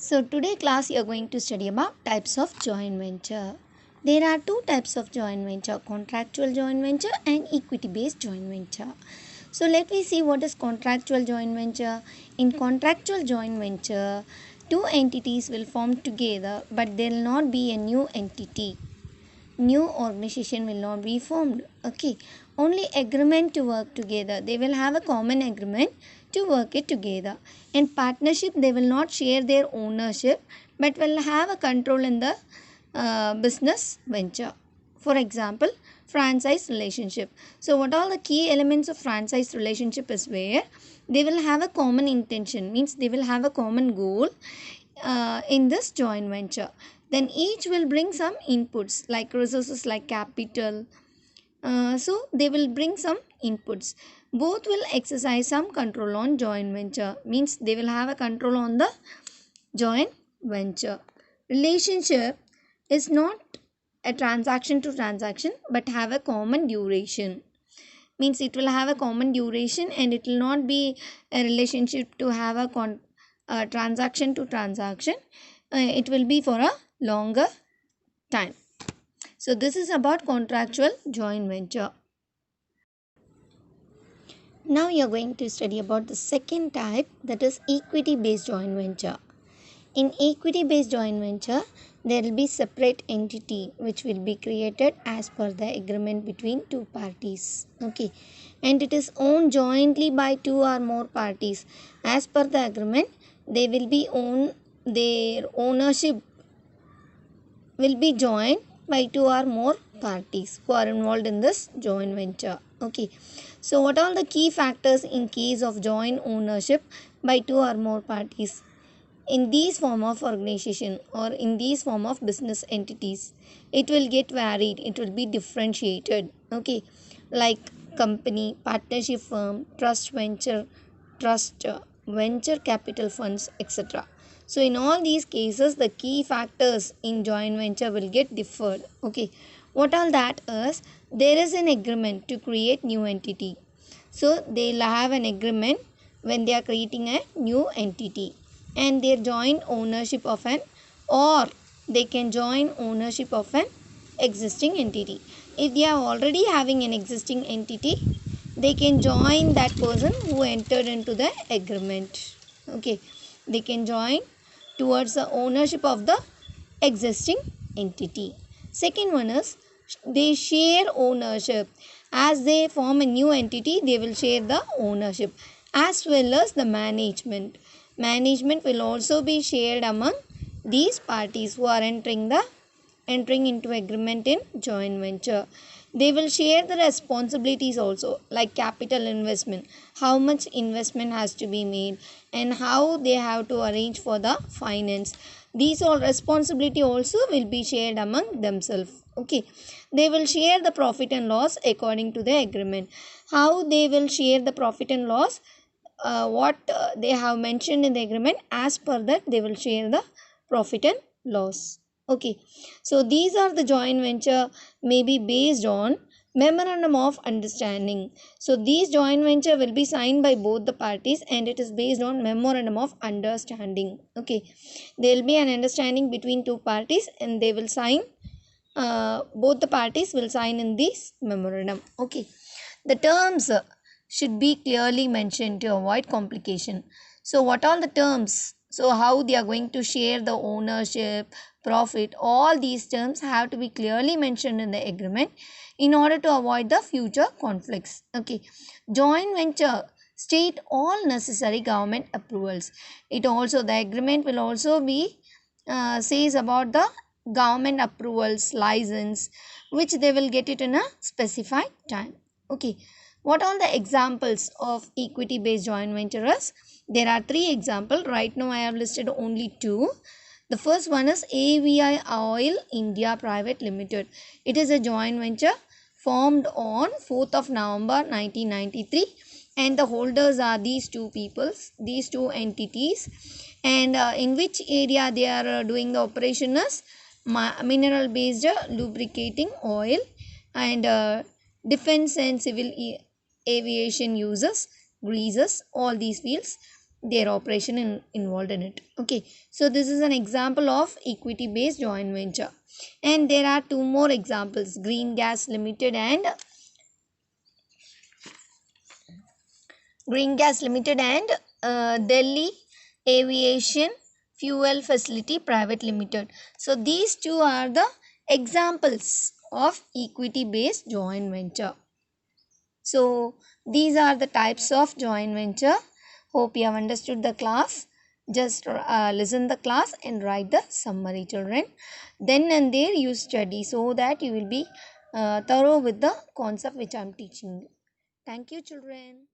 So today class you are going to study about types of joint venture. There are two types of joint venture, contractual joint venture and equity based joint venture. So let me see what is contractual joint venture. In contractual joint venture, two entities will form together but there will not be a new entity. New organization will not be formed. Okay, only agreement to work together. They will have a common agreement to work it together. In partnership, they will not share their ownership but will have a control in the business venture. For example, franchise relationship. So what all the key elements of franchise relationship is where they will have a common intention, means they will have a common goal in this joint venture. Then each will bring some inputs like resources like capital. So they will bring some inputs. Both will exercise some control on joint venture, means they will have a control on the joint venture. Relationship is not a transaction to transaction but have a common duration, means it will have a common duration and it will not be a relationship to have a transaction to transaction. It will be for a longer time. So this is about contractual joint venture. Now you are going to study about the second type, that is equity based joint venture. In equity based joint venture, there will be separate entity which will be created as per the agreement between two parties. Okay, and it is owned jointly by two or more parties. As per the agreement, they will be own their ownership will be joined by two or more parties who are involved in this joint venture. Okay, so what are the key factors in case of joint ownership by two or more parties? In these form of organization or in these form of business entities, it will get varied, it will be differentiated. Okay, like company, partnership firm, trust venture capital funds, etc. So in all these cases the key factors in joint venture will get differed. Okay, what all that is, there is an agreement to create new entity. So they'll have an agreement when they are creating a new entity, and their joint ownership of an, or they can join ownership of an existing entity. If they are already having an existing entity, they can join that person who entered into the agreement. Okay, they can join towards the ownership of the existing entity. Second one is they share ownership. As they form a new entity, they will share the ownership as well as the management. Management will also be shared among these parties who are entering into agreement in joint venture. They will share the responsibilities also, like capital investment, how much investment has to be made and how they have to arrange for the finance. These all responsibility also will be shared among themselves. Okay, they will share the profit and loss according to the agreement. How they will share the profit and loss, what they have mentioned in the agreement, as per that they will share the profit and loss. Okay, so these are the joint venture may be based on memorandum of understanding. So these joint venture will be signed by both the parties and it is based on memorandum of understanding. Okay, there will be an understanding between two parties and they will sign, both the parties will sign in this memorandum. Okay, the terms should be clearly mentioned to avoid complication. So what are the terms? So how they are going to share the ownership, profit, all these terms have to be clearly mentioned in the agreement in order to avoid the future conflicts. Okay, joint venture state all necessary government approvals. It also, the agreement will also be says about the government approvals, license, which they will get it in a specified time. Okay, what are the examples of equity based joint ventures? There are three examples. Right now I have listed only two. The first one is AVI Oil India Private Limited. It is a joint venture formed on 4th of November 1993 and the holders are these two peoples, these two entities, and in which area they are doing the operation is mineral based lubricating oil and defense and civil aviation uses, greases, all these fields. their operation involved in it. Okay, so this is an example of equity based joint venture, and there are two more examples, Green Gas Limited and Delhi Aviation Fuel Facility Private Limited. So these two are the examples of equity based joint venture. So these are the types of joint venture. Hope you have understood the class. Just listen the class and write the summary, children. Then and there you study so that you will be thorough with the concept which I am teaching you. Thank you, children.